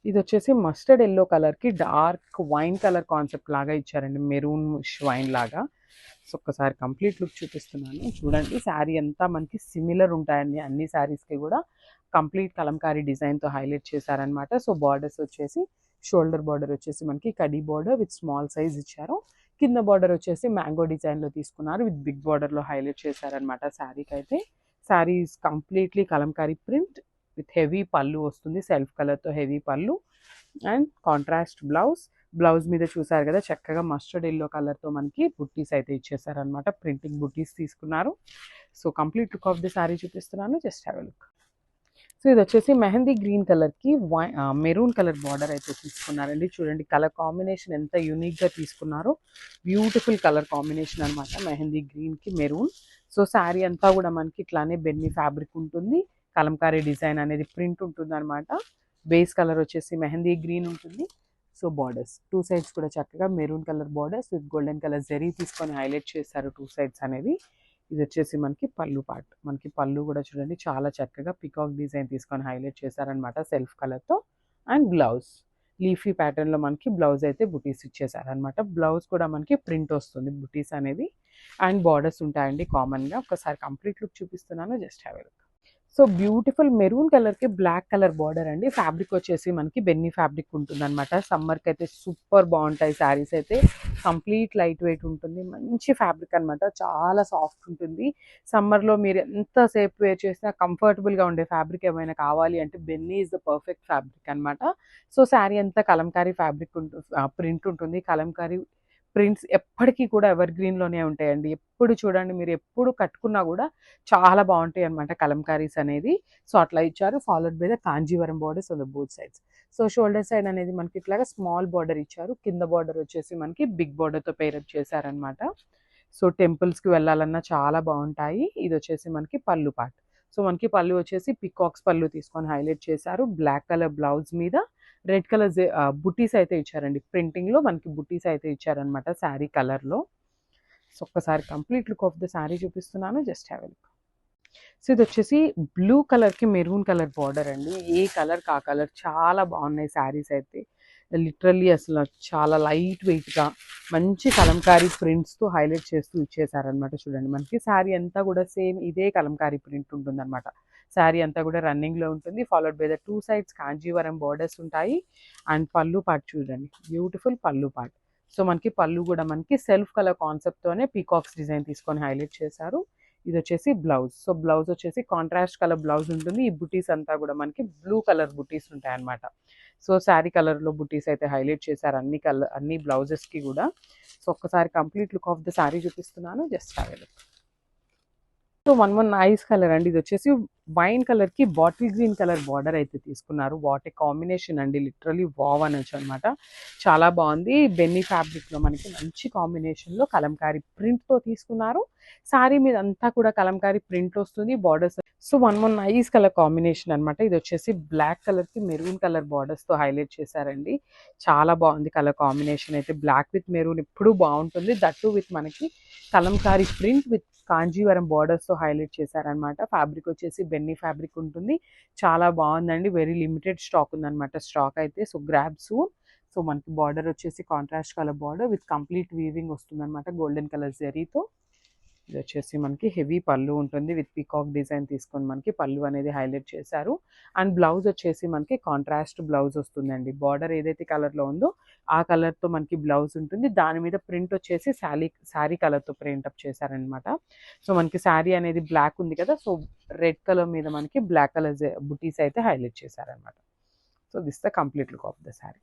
ఇది వచ్చేసి mustard yellow కలర్కి డార్క్ వైన్ కలర్ కాన్సెప్ట్ లాగా ఇచ్చారండి, మెరూన్ వైన్ లాగా. సో ఒక్కసారి కంప్లీట్ లుక్ చూపిస్తున్నాను చూడండి. శారీ అంతా మనకి సిమిలర్ ఉంటాయండి, అన్ని శారీస్కి కూడా కంప్లీట్ కలంకారీ డిజైన్తో హైలైట్ చేశారనమాట. సో బార్డర్స్ వచ్చేసి షోల్డర్ బార్డర్ వచ్చేసి మనకి khadi border with small size ఇచ్చారు. కింద బార్డర్ వచ్చేసి మ్యాంగో డిజైన్లో తీసుకున్నారు, విత్ బిగ్ బార్డర్లో హైలైట్ చేశారనమాట. శారీకి అయితే sari is completely Kalamkari print with heavy పళ్ళు వస్తుంది, సెల్ఫ్ కలర్తో హెవీ పళ్ళు అండ్ కాంట్రాస్ట్ బ్లౌజ్. బ్లౌజ్ మీద చూసారు కదా చక్కగా మస్టర్డ్ ఎల్లో కలర్తో మనకి బుట్టీస్ అయితే ఇచ్చేసారనమాట, ప్రింటింగ్ బుట్టీస్ తీసుకున్నారు. So complete look of the sari చూపిస్తున్నాను, just have a look. So ఇది వచ్చేసి మెహందీ గ్రీన్ కలర్కి మెరూన్ కలర్ బార్డర్ అయితే తీసుకున్నారండి. చూడండి కలర్ కాంబినేషన్ ఎంత యూనిక్గా తీసుకున్నారో, బ్యూటిఫుల్ కలర్ కాంబినేషన్ అనమాట, మెహందీ గ్రీన్కి మెరూన్. సో శారీ అంతా కూడా మనకి ఇట్లానే బెన్నీ ఫ్యాబ్రిక్ ఉంటుంది, కలంకారీ డిజైన్ అనేది ప్రింట్ ఉంటుంది అనమాట. బేస్ కలర్ వచ్చేసి మెహందీ గ్రీన్ ఉంటుంది. సో బార్డర్స్ టూ సైడ్స్ కూడా చక్కగా maroon colour borders with golden colour zari తీసుకొని హైలైట్ చేశారు టూ సైడ్స్ అనేది. ఇది వచ్చేసి మనకి పళ్ళు పార్ట్, మనకి పళ్ళు కూడా చూడండి చాలా చక్కగా పికాక్ డిజైన్ తీసుకొని హైలైట్ చేశారనమాట సెల్ఫ్ కలర్తో. అండ్ బ్లౌజ్ లీఫీ ప్యాటర్న్లో మనకి బ్లౌజ్ అయితే బుటీస్ ఇచ్చేసారనమాట. బ్లౌజ్ కూడా మనకి ప్రింట్ వస్తుంది బుటీస్ అనేది, అండ్ బార్డర్స్ ఉంటాయండి కామన్గా. ఒకసారి కంప్లీట్ లుక్ చూపిస్తున్నాను, just have a look. So beautiful maroon కలర్కి బ్లాక్ కలర్ బార్డర్ అండి. ఫ్యాబ్రిక్ వచ్చేసి మనకి బెన్నీ ఫ్యాబ్రిక్ ఉంటుంది అనమాట. సమ్మర్కి అయితే సూపర్ బాగుంటాయి శారీస్ అయితే, కంప్లీట్ లైట్ వెయిట్ ఉంటుంది, మంచి ఫ్యాబ్రిక్ అనమాట, చాలా సాఫ్ట్ ఉంటుంది. సమ్మర్లో మీరు ఎంతసేపు వేర్ చేసినా కంఫర్టబుల్గా ఉండే ఫ్యాబ్రిక్ ఏమైనా కావాలి అంటే బెన్నీ ఈజ్ ద పర్ఫెక్ట్ ఫ్యాబ్రిక్ అనమాట. సో శారీ అంతా కలంకారీ ఫ్యాబ్రిక్ ప్రింట్ ఉంటుంది. కలంకారీ ప్రింట్స్ ఎప్పటికీ కూడా ఎవర్ గ్రీన్లోనే ఉంటాయండి. ఎప్పుడు చూడండి మీరు ఎప్పుడు కట్టుకున్నా కూడా చాలా బాగుంటాయి అనమాట కలంకారీస్ అనేది. సో అట్లా ఇచ్చారు, followed by the Kanjeevaram borders on the both sides. So shoulder side అనేది మనకి ఇట్లాగా స్మాల్ బార్డర్ ఇచ్చారు, కింద బార్డర్ వచ్చేసి మనకి బిగ్ బార్డర్తో పేరప్ చేశారనమాట. సో టెంపుల్స్కి వెళ్ళాలన్నా చాలా బాగుంటాయి. ఇది వచ్చేసి మనకి పళ్ళు పార్ట్. సో మనకి పళ్ళు వచ్చేసి పికాక్స్ పళ్ళు తీసుకొని హైలైట్ చేశారు, బ్లాక్ కలర్ బ్లౌజ్ మీద రెడ్ కలర్ బుటీస్ అయితే ఇచ్చారండి, ప్రింటింగ్లో మనకి బుటీస్ అయితే ఇచ్చారనమాట శారీ కలర్లో. సో ఒక్కసారి complete look of the sari చూపిస్తున్నాను, just have a look. So ఇది వచ్చేసి బ్లూ కలర్కి మెరూన్ కలర్ బార్డర్ అండి, ఏ కలర్ కా కలర్ చాలా బాగున్నాయి శారీస్ అయితే. లిటరల్లీ అసలు చాలా లైట్ వెయిట్గా మంచి కలంకారీ ప్రింట్స్తో హైలైట్ చేస్తూ ఇచ్చేసారనమాట. చూడండి మనకి శారీ అంతా కూడా సేమ్ ఇదే కలంకారీ ప్రింట్ ఉంటుందన్నమాట. శారీ అంతా కూడా రన్నింగ్లో ఉంటుంది, followed by the two sides Kanjeevaram borders ఉంటాయి. అండ్ పళ్ళు పార్ట్ చూడండి, బ్యూటిఫుల్ పళ్ళు పార్ట్. సో మనకి పళ్ళు కూడా మనకి సెల్ఫ్ కలర్ కాన్సెప్ట్తోనే పీకాక్స్ డిజైన్ తీసుకొని హైలైట్ చేశారు. ఇది వచ్చేసి బ్లౌజ్. సో బ్లౌజ్ వచ్చేసి కాంట్రాస్ట్ కలర్ బ్లౌజ్ ఉంటుంది. ఈ బుటీస్ అంతా కూడా మనకి బ్లూ కలర్ బుటీస్ ఉంటాయి అన్నమాట. సో శారీ కలర్లో బుటీస్ అయితే హైలైట్ చేశారు అన్ని బ్లౌజెస్కి కూడా. సో ఒక్కసారి complete look of the sari చూపిస్తున్నాను, just have a look. So one nice colour అండి, ఇది వచ్చేసి వైన్ కలర్కి బాటిల్ గ్రీన్ కలర్ బార్డర్ అయితే తీసుకున్నారు. వాట్ ఏ కాంబినేషన్ అండి, లిటరలీ వావ్ అనొచ్చు అనమాట. చాలా బాగుంది, బెన్నీ ఫ్యాబ్రిక్లో మనకి మంచి కాంబినేషన్లో కలంకారీ ప్రింట్తో తీసుకున్నారు. శారీ మీద అంతా కూడా కలంకారీ ప్రింట్ వస్తుంది, borders. So one nice colour combination అనమాట. ఇది వచ్చేసి బ్లాక్ కలర్కి మెరూన్ కలర్ బార్డర్స్తో హైలైట్ చేశారండి. చాలా బాగుంది కలర్ కాంబినేషన్ అయితే, బ్లాక్ విత్ మెరూన్ ఎప్పుడూ బాగుంటుంది, దట్టు విత్ మనకి కలంకారీ ప్రింట్ విత్ కాంజీవరం బార్డర్స్తో హైలైట్ చేశారనమాట. ఫ్యాబ్రిక్ వచ్చేసి బెన్నీ ఫ్యాబ్రిక్ ఉంటుంది, చాలా బాగుందండి. వెరీ లిమిటెడ్ స్టాక్ ఉందన్నమాట, స్టాక్ అయితే. So grab soon. సో మనకి బార్డర్ వచ్చేసి contrast colour border with complete weaving వస్తుందన్నమాట, గోల్డెన్ కలర్ జరీతో. ఇది వచ్చేసి మనకి హెవీ పళ్ళు ఉంటుంది, విత్ పీకాక్ డిజైన్ తీసుకొని మనకి పళ్ళు అనేది హైలైట్ చేశారు. అండ్ బ్లౌజ్ వచ్చేసి మనకి కాంట్రాస్ట్ బ్లౌజ్ వస్తుందండి. బార్డర్ ఏదైతే కలర్లో ఉందో ఆ కలర్తో మనకి బ్లౌజ్ ఉంటుంది, దాని మీద ప్రింట్ వచ్చేసి శారీ కలర్తో ప్రింట్ అప్ చేశారనమాట. సో మనకి శారీ అనేది బ్లాక్ ఉంది కదా, సో రెడ్ కలర్ మీద మనకి బ్లాక్ కలర్ బుటీస్ అయితే హైలైట్ చేశారనమాట. So this the complete look of the sari.